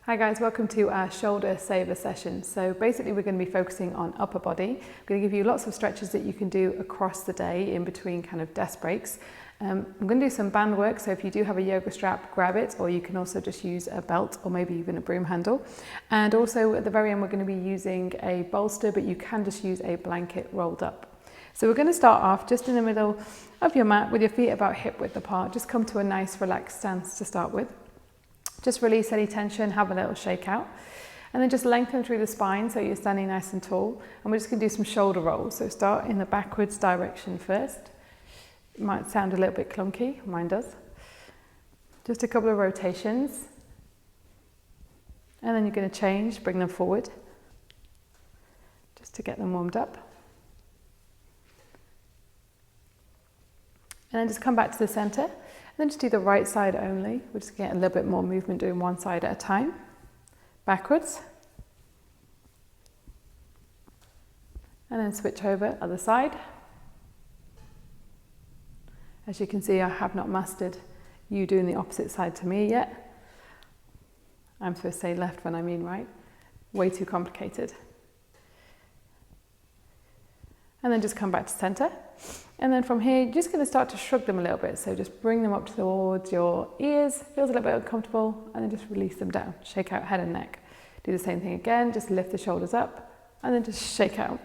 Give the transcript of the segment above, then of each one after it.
Hi guys, welcome to our shoulder saver session. So basically we're going to be focusing on upper body. I'm going to give you lots of stretches that you can do across the day in between kind of desk breaks. I'm going to do some band work, so if you do have a yoga strap, grab it, or you can also just use a belt or maybe even a broom handle. And also at the very end we're going to be using a bolster, but you can just use a blanket rolled up. So we're going to start off just in the middle of your mat with your feet about hip width apart. Just come to a nice relaxed stance to start with. Just release any tension, have a little shake out. And then just lengthen through the spine so you're standing nice and tall. And we're just going to do some shoulder rolls. So start in the backwards direction first. It might sound a little bit clunky, mine does. Just a couple of rotations. And then you're going to change, bring them forward. Just to get them warmed up. And then just come back to the center. And then just do the right side only. We're just getting a little bit more movement doing one side at a time. Backwards. And then switch over, other side. As you can see, I have not mastered you doing the opposite side to me yet. I'm supposed to say left when I mean right. Way too complicated. And then just come back to center. And then from here, you're just going to start to shrug them a little bit. So just bring them up towards your ears, feels a little bit uncomfortable, and then just release them down. Shake out head and neck. Do the same thing again, just lift the shoulders up, and then just shake out.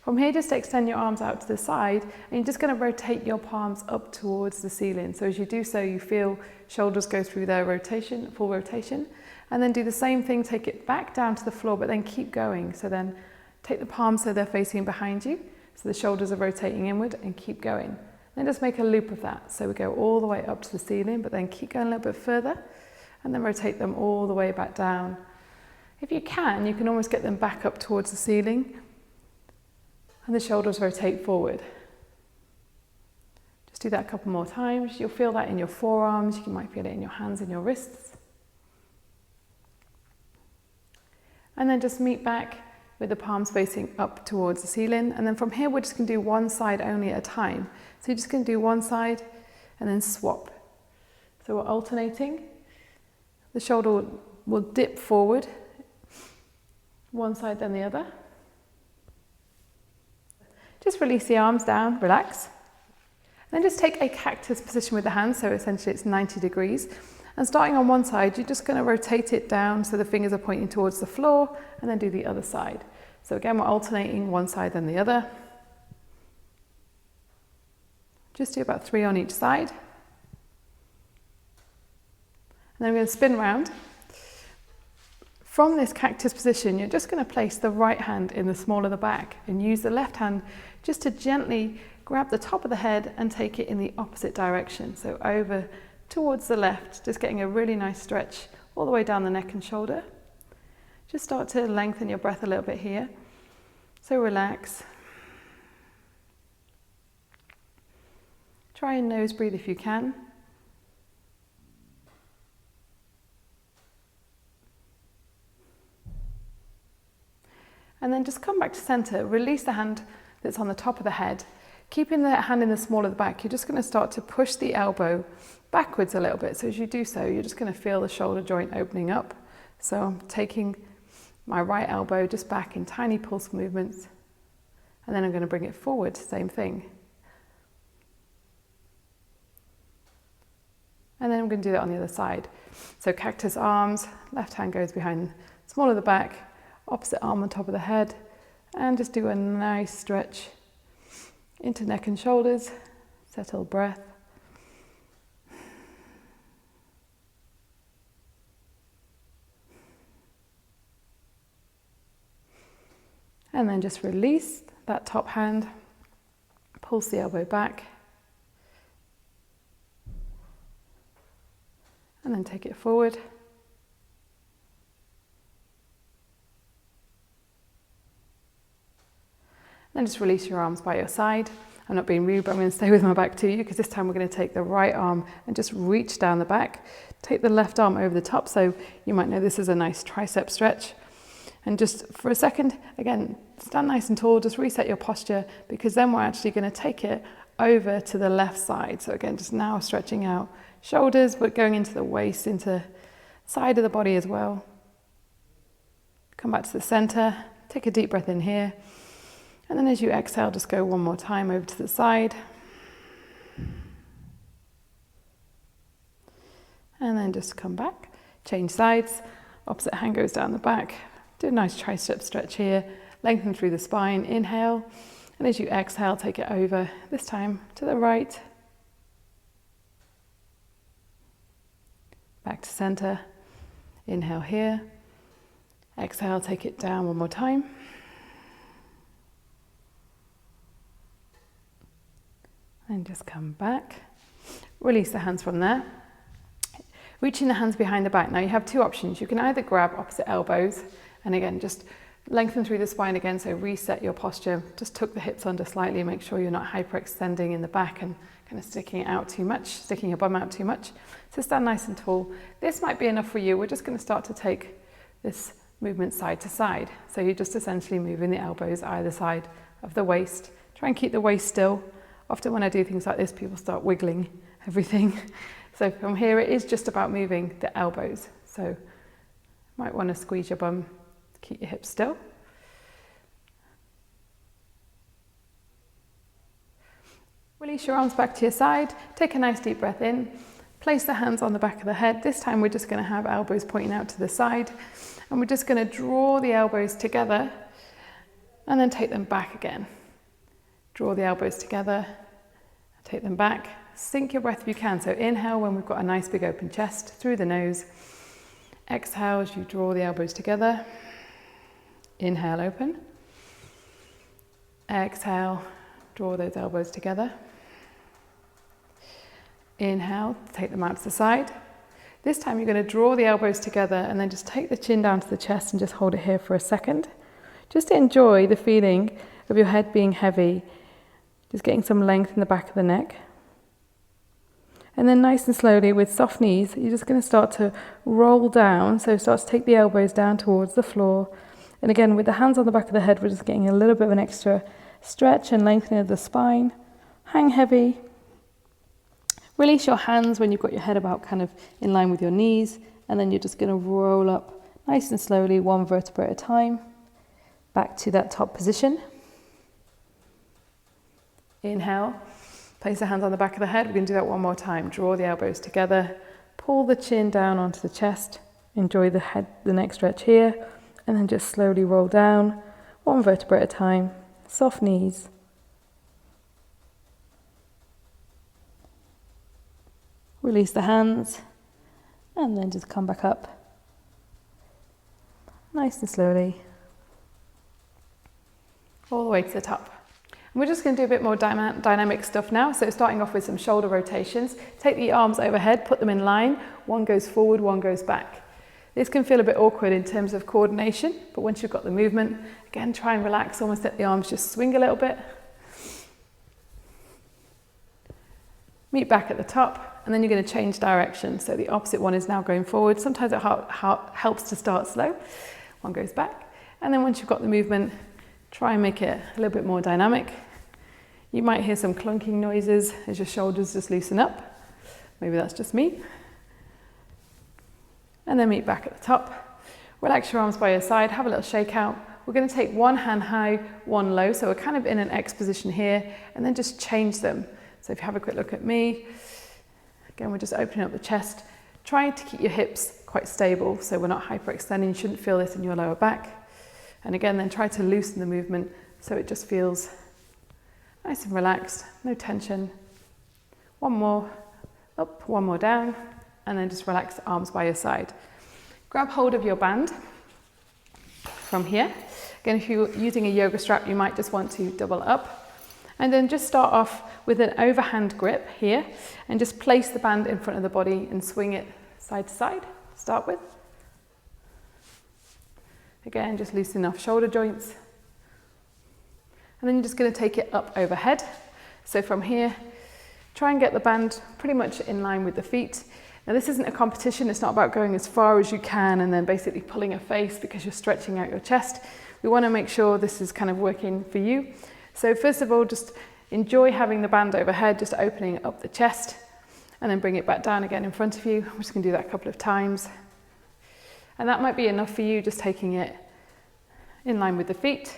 From here, just extend your arms out to the side, and you're just going to rotate your palms up towards the ceiling. So as you do so, you feel shoulders go through their rotation, full rotation, and then do the same thing, take it back down to the floor, but then keep going. So then take the palms so they're facing behind you. So the shoulders are rotating inward and keep going. Then just make a loop of that. So we go all the way up to the ceiling, but then keep going a little bit further and then rotate them all the way back down. If you can almost get them back up towards the ceiling and the shoulders rotate forward. Just do that a couple more times. You'll feel that in your forearms. You might feel it in your hands and your wrists. And then just meet back with the palms facing up towards the ceiling. And then from here, we're just going to do one side only at a time. So you're just going to do one side and then swap. So we're alternating. The shoulder will dip forward, one side then the other. Just release the arms down, relax. And then just take a cactus position with the hands, so essentially it's 90 degrees. And starting on one side, you're just going to rotate it down so the fingers are pointing towards the floor, and then do the other side. So again, we're alternating one side then the other. Just do about 3 on each side. And then we're going to spin round. From this cactus position, you're just going to place the right hand in the small of the back and use the left hand just to gently grab the top of the head and take it in the opposite direction. So over towards the left, just getting a really nice stretch all the way down the neck and shoulder. Just start to lengthen your breath a little bit here. So relax. Try and nose breathe if you can. And then just come back to center. Release the hand that's on the top of the head. Keeping the hand in the small of the back, you're just going to start to push the elbow backwards a little bit. So as you do so, you're just going to feel the shoulder joint opening up. So I'm taking my right elbow just back in tiny pulse movements. And then I'm going to bring it forward, same thing. And then I'm going to do that on the other side. So cactus arms, left hand goes behind small of the back, opposite arm on top of the head, and just do a nice stretch into neck and shoulders, settle breath. And then just release that top hand, pulse the elbow back, and then take it forward. Then just release your arms by your side. I'm not being rude, but I'm going to stay with my back to you because this time we're going to take the right arm and just reach down the back. Take the left arm over the top, so you might know this is a nice tricep stretch. And just for a second, again, stand nice and tall, just reset your posture, because then we're actually going to take it over to the left side. So again, just now stretching out shoulders, but going into the waist, into side of the body as well. Come back to the center, take a deep breath in here, and then as you exhale, just go one more time over to the side. And then just come back, change sides, opposite hand goes down the back. Do a nice tricep stretch here, lengthen through the spine, inhale, and as you exhale, take it over, this time to the right. Back to center, inhale here, exhale, take it down one more time. And just come back, release the hands from there. Reaching the hands behind the back. Now you have two options. You can either grab opposite elbows and again, just lengthen through the spine again, so reset your posture. Just tuck the hips under slightly, make sure you're not hyperextending in the back and kind of sticking it out too much, sticking your bum out too much. So stand nice and tall. This might be enough for you. We're just going to start to take this movement side to side. So you're just essentially moving the elbows either side of the waist. Try and keep the waist still. Often when I do things like this, people start wiggling everything. So from here, it is just about moving the elbows. So you might want to squeeze your bum, keep your hips still. Release your arms back to your side. Take a nice deep breath in. Place the hands on the back of the head. This time we're just going to have elbows pointing out to the side. And we're just going to draw the elbows together and then take them back again. Draw the elbows together, take them back. Sink your breath if you can. So inhale when we've got a nice big open chest through the nose. Exhale as you draw the elbows together. Inhale, open. Exhale, draw those elbows together. Inhale, take them out to the side. This time you're going to draw the elbows together and then just take the chin down to the chest and just hold it here for a second. Just enjoy the feeling of your head being heavy, just getting some length in the back of the neck. And then nice and slowly with soft knees, you're just going to start to roll down. So start to take the elbows down towards the floor. And again, with the hands on the back of the head, we're just getting a little bit of an extra stretch and lengthening of the spine. Hang heavy. Release your hands when you've got your head about kind of in line with your knees. And then you're just going to roll up nice and slowly, one vertebra at a time, back to that top position. Inhale. Place the hands on the back of the head. We're going to do that one more time. Draw the elbows together. Pull the chin down onto the chest. Enjoy the neck stretch here. And then just slowly roll down, one vertebra at a time. Soft knees. Release the hands. And then just come back up. Nice and slowly. All the way to the top. We're just going to do a bit more dynamic stuff now. So starting off with some shoulder rotations. Take the arms overhead, put them in line. One goes forward, one goes back. This can feel a bit awkward in terms of coordination, but once you've got the movement, again, try and relax, almost let the arms just swing a little bit. Meet back at the top, and then you're going to change direction. So the opposite one is now going forward. Sometimes it helps to start slow. One goes back. And then once you've got the movement, try and make it a little bit more dynamic. You might hear some clunking noises as your shoulders just loosen up. Maybe that's just me. And then meet back at the top. Relax your arms by your side, have a little shake out. We're going to take one hand high, one low. So we're kind of in an X position here, and then just change them. So if you have a quick look at me, again, we're just opening up the chest, trying to keep your hips quite stable so we're not hyperextending. You shouldn't feel this in your lower back. And again, then try to loosen the movement so it just feels nice and relaxed, no tension. One more up, one more down, and then just relax the arms by your side. Grab hold of your band from here. Again, if you're using a yoga strap, you might just want to double up. And then just start off with an overhand grip here and just place the band in front of the body and swing it side to side to start with. Again, just loosen off shoulder joints. And then you're just going to take it up overhead. So from here, try and get the band pretty much in line with the feet. Now this isn't a competition. It's not about going as far as you can and then basically pulling a face because you're stretching out your chest. We want to make sure this is kind of working for you. So first of all, just enjoy having the band overhead, just opening up the chest and then bring it back down again in front of you. I'm just going to do that a couple of times. And that might be enough for you, just taking it in line with the feet.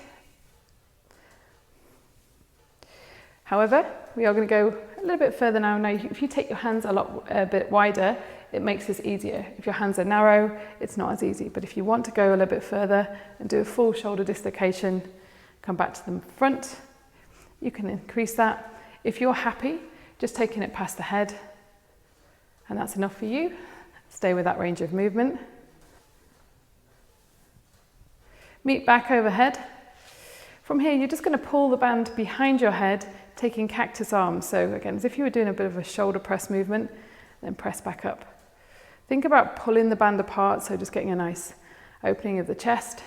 However, we are going to go a little bit further now. Now, if you take your hands a bit wider, it makes this easier. If your hands are narrow, it's not as easy. But if you want to go a little bit further and do a full shoulder dislocation, come back to the front, you can increase that. If you're happy, just taking it past the head, and that's enough for you, stay with that range of movement. Meet back overhead. From here, you're just going to pull the band behind your head, taking cactus arms. So again, as if you were doing a bit of a shoulder press movement, then press back up. Think about pulling the band apart, so just getting a nice opening of the chest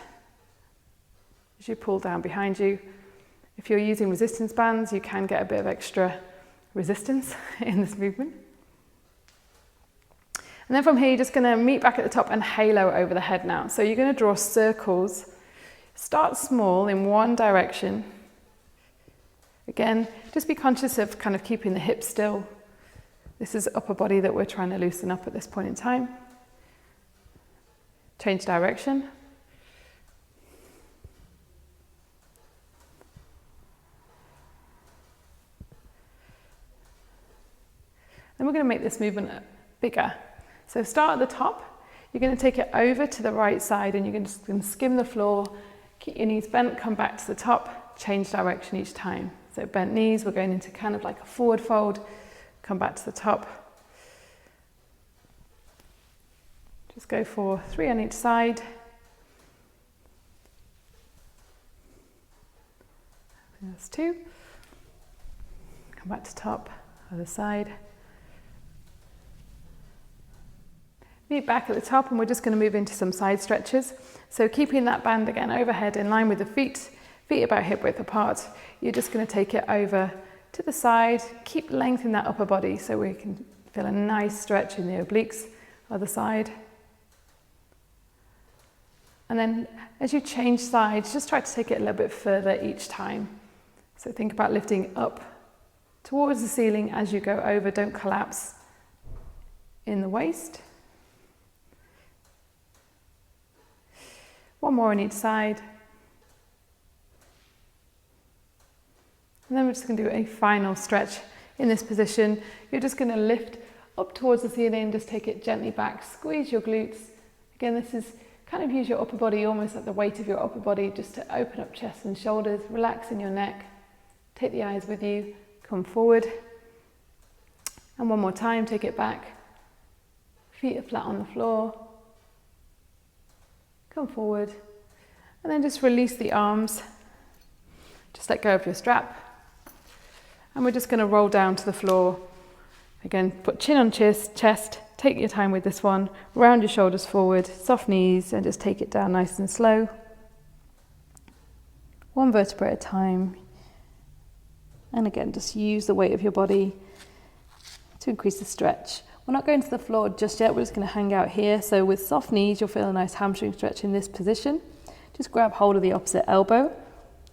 as you pull down behind you. If you're using resistance bands, you can get a bit of extra resistance in this movement. And then from here, you're just going to meet back at the top and halo over the head now. So you're going to draw circles. Start small in one direction. Again, just be conscious of kind of keeping the hips still. This is upper body that we're trying to loosen up at this point in time. Change direction. Then we're going to make this movement bigger. So start at the top. You're going to take it over to the right side and you're going to skim the floor. Keep your knees bent, come back to the top, change direction each time. So bent knees, we're going into kind of like a forward fold, come back to the top. Just go for 3 on each side. That's 2. Come back to top, other side. Meet back at the top, and we're just going to move into some side stretches. So keeping that band again overhead in line with the feet about hip width apart, you're just going to take it over to the side, keep lengthening that upper body so we can feel a nice stretch in the obliques, other side. And then as you change sides, just try to take it a little bit further each time. So think about lifting up towards the ceiling as you go over, don't collapse in the waist. One more on each side. And then we're just going to do a final stretch in this position. You're just going to lift up towards the ceiling, just take it gently back, squeeze your glutes. Again, this is kind of use your upper body, almost like the weight of your upper body, just to open up chest and shoulders, relax in your neck. Take the eyes with you, come forward. And one more time, take it back. Feet are flat on the floor. Come forward, and then just release the arms. Just let go of your strap. And we're just going to roll down to the floor. Again, put chin on chest, take your time with this one, round your shoulders forward, soft knees, and just take it down nice and slow. One vertebra at a time. And again, just use the weight of your body to increase the stretch. We're not going to the floor just yet, we're just going to hang out here. So with soft knees, you'll feel a nice hamstring stretch in this position. Just grab hold of the opposite elbow,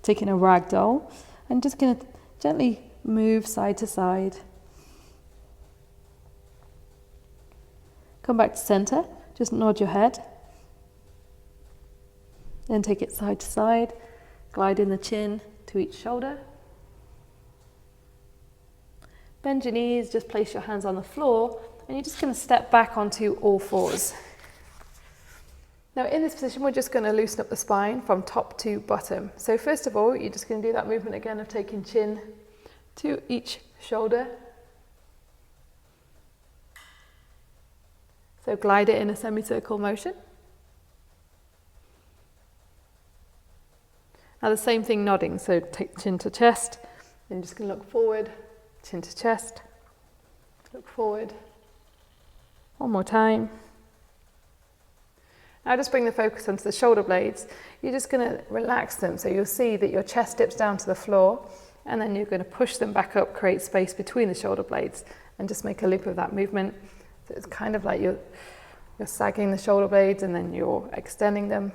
taking a ragdoll, and just going to gently move side to side. Come back to center, just nod your head. Then take it side to side, gliding the chin to each shoulder. Bend your knees, just place your hands on the floor, and you're just going to step back onto all fours. Now in this position, we're just going to loosen up the spine from top to bottom. So first of all, you're just going to do that movement again of taking chin to each shoulder. So glide it in a semicircle motion. Now the same thing nodding, so take chin to chest, then you're just going to look forward, chin to chest, look forward. One more time. Now just bring the focus onto the shoulder blades. You're just going to relax them, so you'll see that your chest dips down to the floor, and then you're going to push them back up, create space between the shoulder blades, and just make a loop of that movement. So it's kind of like you're sagging the shoulder blades and then you're extending them.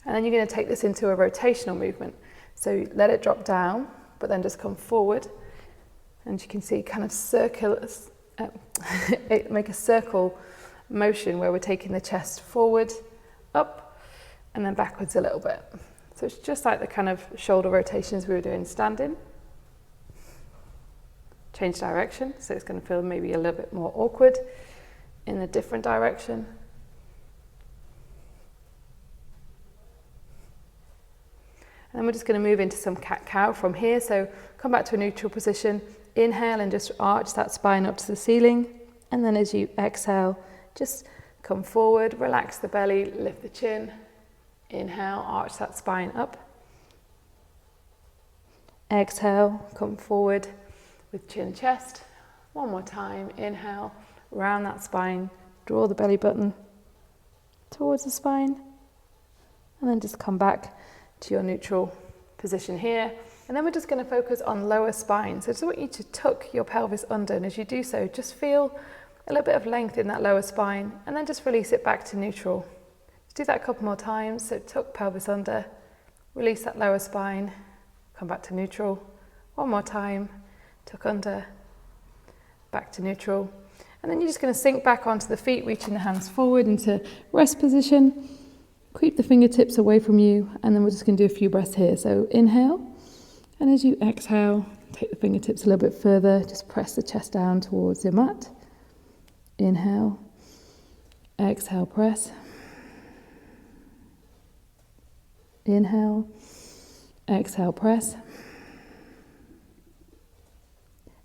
And then you're going to take this into a rotational movement. So let it drop down, but then just come forward. And you can see kind of make a circle motion where we're taking the chest forward, up, and then backwards a little bit. So it's just like the kind of shoulder rotations we were doing standing. Change direction, so it's going to feel maybe a little bit more awkward in a different direction. And then we're just going to move into some cat-cow from here. So come back to a neutral position, inhale and just arch that spine up to the ceiling. And then as you exhale, just come forward, relax the belly, lift the chin. Inhale, arch that spine up. Exhale, come forward with chin chest. One more time, inhale, round that spine, draw the belly button towards the spine. And then just come back to your neutral position here. And then we're just going to focus on lower spine. So I just want you to tuck your pelvis under, and as you do so, just feel a little bit of length in that lower spine, and then just release it back to neutral. Just do that a couple more times. So tuck pelvis under, release that lower spine, come back to neutral. One more time, tuck under, back to neutral. And then you're just going to sink back onto the feet, reaching the hands forward into rest position. Creep the fingertips away from you, and then we're just going to do a few breaths here. So inhale, and as you exhale, take the fingertips a little bit further, just press the chest down towards your mat. Inhale, exhale, press. Inhale, exhale, press.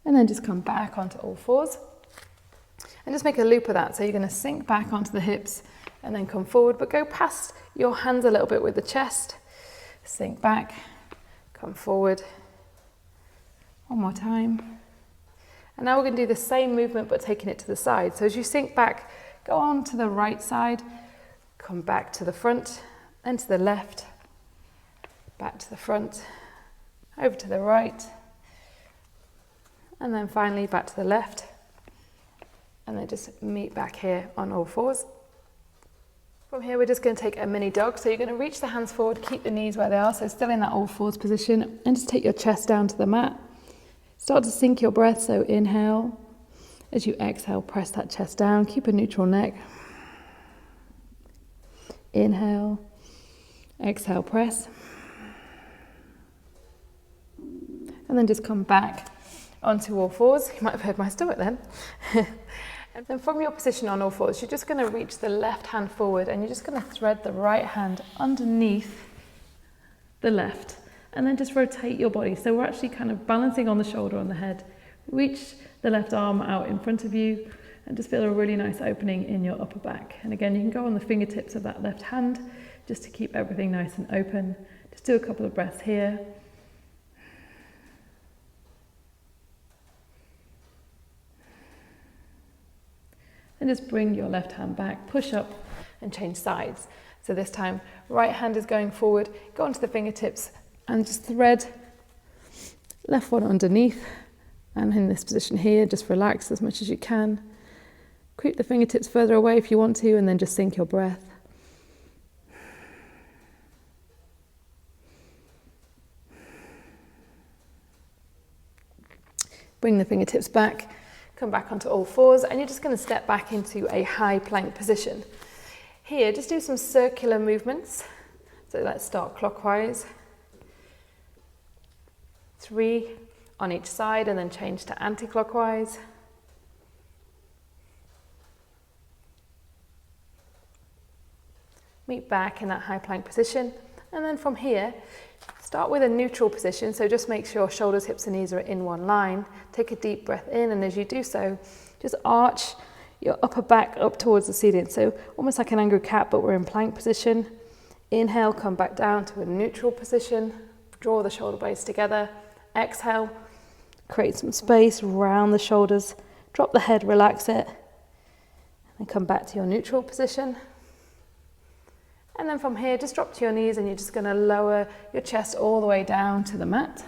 And then just come back onto all fours. And just make a loop of that. So you're going to sink back onto the hips and then come forward, but go past your hands a little bit with the chest. Sink back, come forward. One more time. And now we're going to do the same movement, but taking it to the side. So as you sink back, go on to the right side, come back to the front, then to the left, back to the front, over to the right, and then finally back to the left. And then just meet back here on all fours. From here, we're just going to take a mini dog. So you're going to reach the hands forward, keep the knees where they are, so still in that all fours position, and just take your chest down to the mat. Start to sink your breath, so inhale. As you exhale, press that chest down, keep a neutral neck. Inhale, exhale, press. And then just come back onto all fours. You might have heard my stomach then. And then from your position on all fours, you're just going to reach the left hand forward, and you're just going to thread the right hand underneath the left, and then just rotate your body. So we're actually kind of balancing on the shoulder, on the head. Reach the left arm out in front of you and just feel a really nice opening in your upper back. And again, you can go on the fingertips of that left hand just to keep everything nice and open. Just do a couple of breaths here. And just bring your left hand back, push up and change sides. So this time, right hand is going forward, go onto the fingertips and just thread left one underneath. And in this position here, just relax as much as you can. Creep the fingertips further away if you want to, and then just sink your breath. Bring the fingertips back. Come back onto all fours, and you're just going to step back into a high plank position. Here, just do some circular movements. So let's start clockwise. 3 on each side, and then change to anti-clockwise. Meet back in that high plank position, and then from here, start with a neutral position, so just make sure shoulders, hips and knees are in one line. Take a deep breath in, and as you do so, just arch your upper back up towards the ceiling. So almost like an angry cat, but we're in plank position. Inhale, come back down to a neutral position. Draw the shoulder blades together. Exhale, create some space, round the shoulders. Drop the head, relax it. And come back to your neutral position. And then from here, just drop to your knees, and you're just going to lower your chest all the way down to the mat.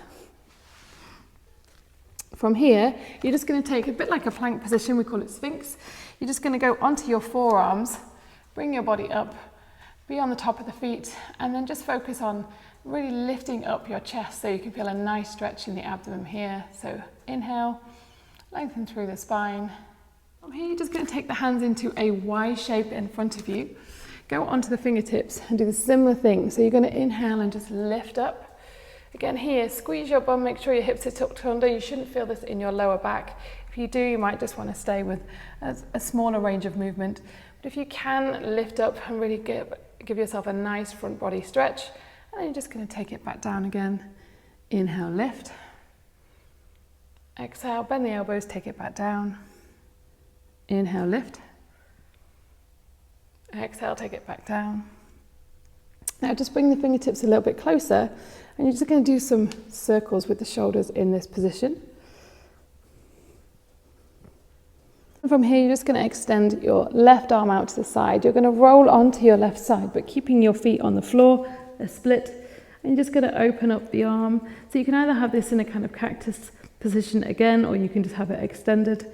From here, you're just going to take a bit like a plank position, we call it Sphinx. You're just going to go onto your forearms, bring your body up, be on the top of the feet, and then just focus on really lifting up your chest so you can feel a nice stretch in the abdomen here. So inhale, lengthen through the spine. From here, you're just going to take the hands into a Y shape in front of you. Go onto the fingertips and do the similar thing. So you're going to inhale and just lift up. Again here, squeeze your bum, make sure your hips are tucked under. You shouldn't feel this in your lower back. If you do, you might just want to stay with a smaller range of movement. But if you can, lift up and really give yourself a nice front body stretch. And then you're just going to take it back down again. Inhale, lift. Exhale, bend the elbows, take it back down. Inhale, lift. Exhale, take it back down. Now just bring the fingertips a little bit closer and you're just going to do some circles with the shoulders in this position. And from here, you're just going to extend your left arm out to the side. You're going to roll onto your left side, but keeping your feet on the floor, a split. And you're just going to open up the arm. So you can either have this in a kind of cactus position again, or you can just have it extended.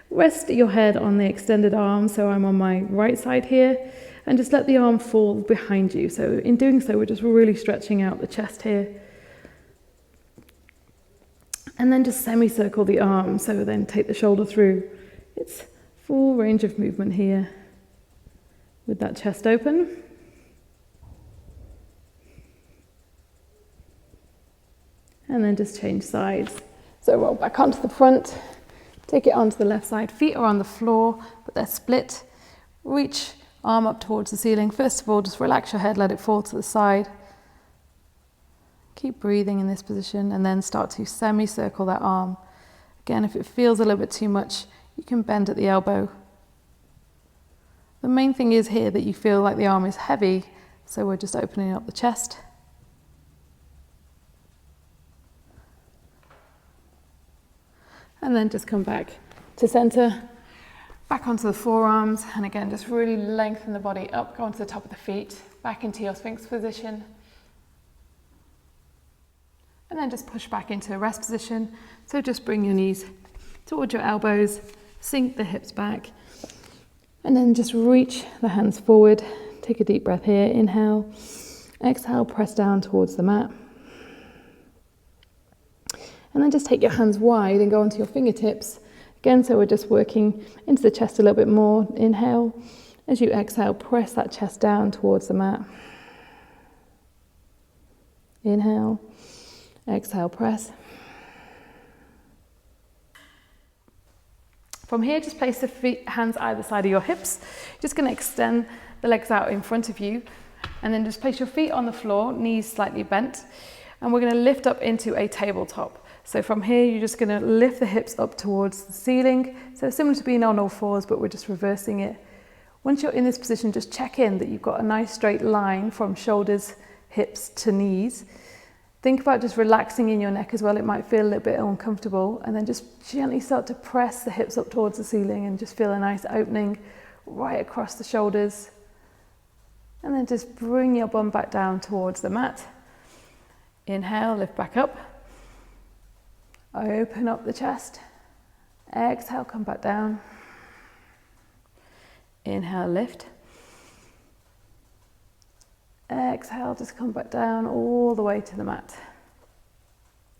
Rest your head on the extended arm, so I'm on my right side here, and just let the arm fall behind you. So in doing so, we're just really stretching out the chest here. And then just semicircle the arm, so then take the shoulder through. It's full range of movement here with that chest open. And then just change sides. So roll back onto the front, take it onto the left side. Feet are on the floor, but they're split. Reach arm up towards the ceiling. First of all, just relax your head, let it fall to the side. Keep breathing in this position and then start to semicircle that arm. Again, if it feels a little bit too much, you can bend at the elbow. The main thing is here that you feel like the arm is heavy, so we're just opening up the chest. And then just come back to center, back onto the forearms, and again, just really lengthen the body up, go onto the top of the feet, back into your Sphinx position. And then just push back into a rest position. So just bring your knees towards your elbows, sink the hips back, and then just reach the hands forward. Take a deep breath here, inhale, exhale, press down towards the mat. And then just take your hands wide and go onto your fingertips. Again, so we're just working into the chest a little bit more. Inhale. As you exhale, press that chest down towards the mat. Inhale. Exhale, press. From here, just place the hands either side of your hips. Just going to extend the legs out in front of you. And then just place your feet on the floor, knees slightly bent. And we're going to lift up into a tabletop. So from here, you're just going to lift the hips up towards the ceiling. So similar to being on all fours, but we're just reversing it. Once you're in this position, just check in that you've got a nice straight line from shoulders, hips to knees. Think about just relaxing in your neck as well. It might feel a little bit uncomfortable. And then just gently start to press the hips up towards the ceiling and just feel a nice opening right across the shoulders. And then just bring your bum back down towards the mat. Inhale, lift back up. Open up the chest. Exhale, come back down. Inhale, lift. Exhale, just come back down all the way to the mat.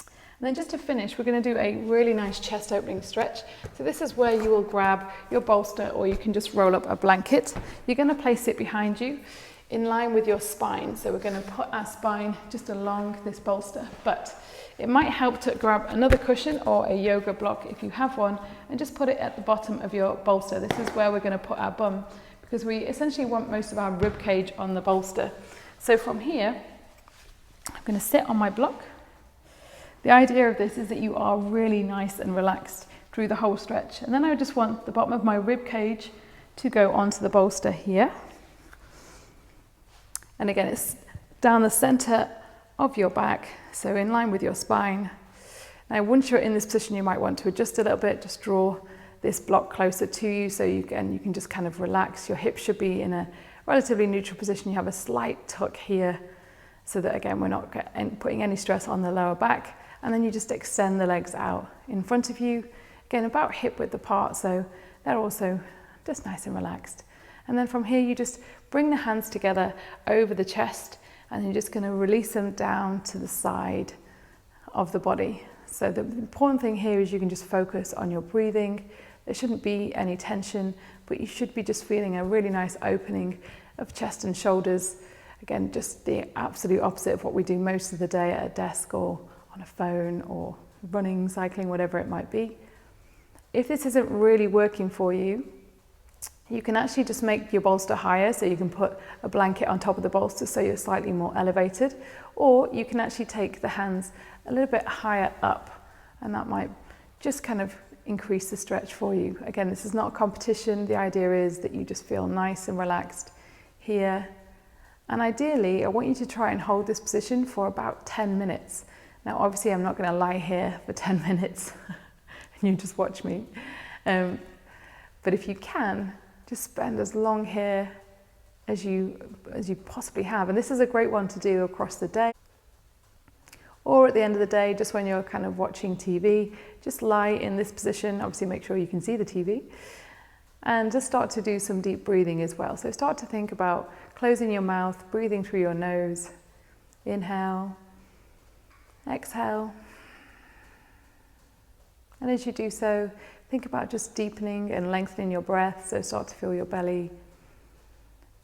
And then just to finish, we're going to do a really nice chest opening stretch. So this is where you will grab your bolster, or you can just roll up a blanket. You're going to place it behind you in line with your spine. So we're going to put our spine just along this bolster, but it might help to grab another cushion or a yoga block if you have one, and just put it at the bottom of your bolster. This is where we're going to put our bum, because we essentially want most of our rib cage on the bolster. So from here, I'm going to sit on my block. The idea of this is that you are really nice and relaxed through the whole stretch. And then I just want the bottom of my rib cage to go onto the bolster here. And again, it's down the center of your back, so in line with your spine. Now, once you're in this position, you might want to adjust a little bit, just draw this block closer to you so you can just kind of relax. Your hips should be in a relatively neutral position. You have a slight tuck here so that, again, we're not putting any stress on the lower back. And then you just extend the legs out in front of you, again, about hip width apart, so they're also just nice and relaxed. And then from here, you just bring the hands together over the chest, and you're just going to release them down to the side of the body. So the important thing here is you can just focus on your breathing, There shouldn't be any tension, but you should be just feeling a really nice opening of chest and shoulders. Again, just the absolute opposite of what we do most of the day at a desk or on a phone or running, cycling, whatever it might be. If this isn't really working for you, you can actually just make your bolster higher, so you can put a blanket on top of the bolster so you're slightly more elevated, or you can actually take the hands a little bit higher up, and that might just kind of increase the stretch for you. Again, this is not a competition. The idea is that you just feel nice and relaxed here. And ideally, I want you to try and hold this position for about 10 minutes. Now, obviously, I'm not going to lie here for 10 minutes and you just watch me. But if you can, just spend as long here as you possibly have. And this is a great one to do across the day. Or at the end of the day, just when you're kind of watching TV, just lie in this position. Obviously, make sure you can see the TV. And just start to do some deep breathing as well. So start to think about closing your mouth, breathing through your nose. Inhale, exhale. And as you do so, think about just deepening and lengthening your breath. So start to feel your belly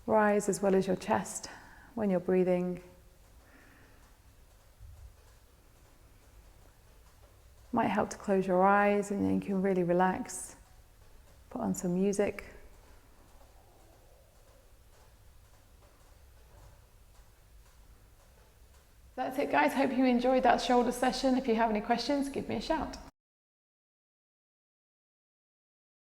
rise as well as your chest when you're breathing. Might help to close your eyes and then you can really relax. Put on some music. That's it, guys. Hope you enjoyed that shoulder session. If you have any questions, give me a shout.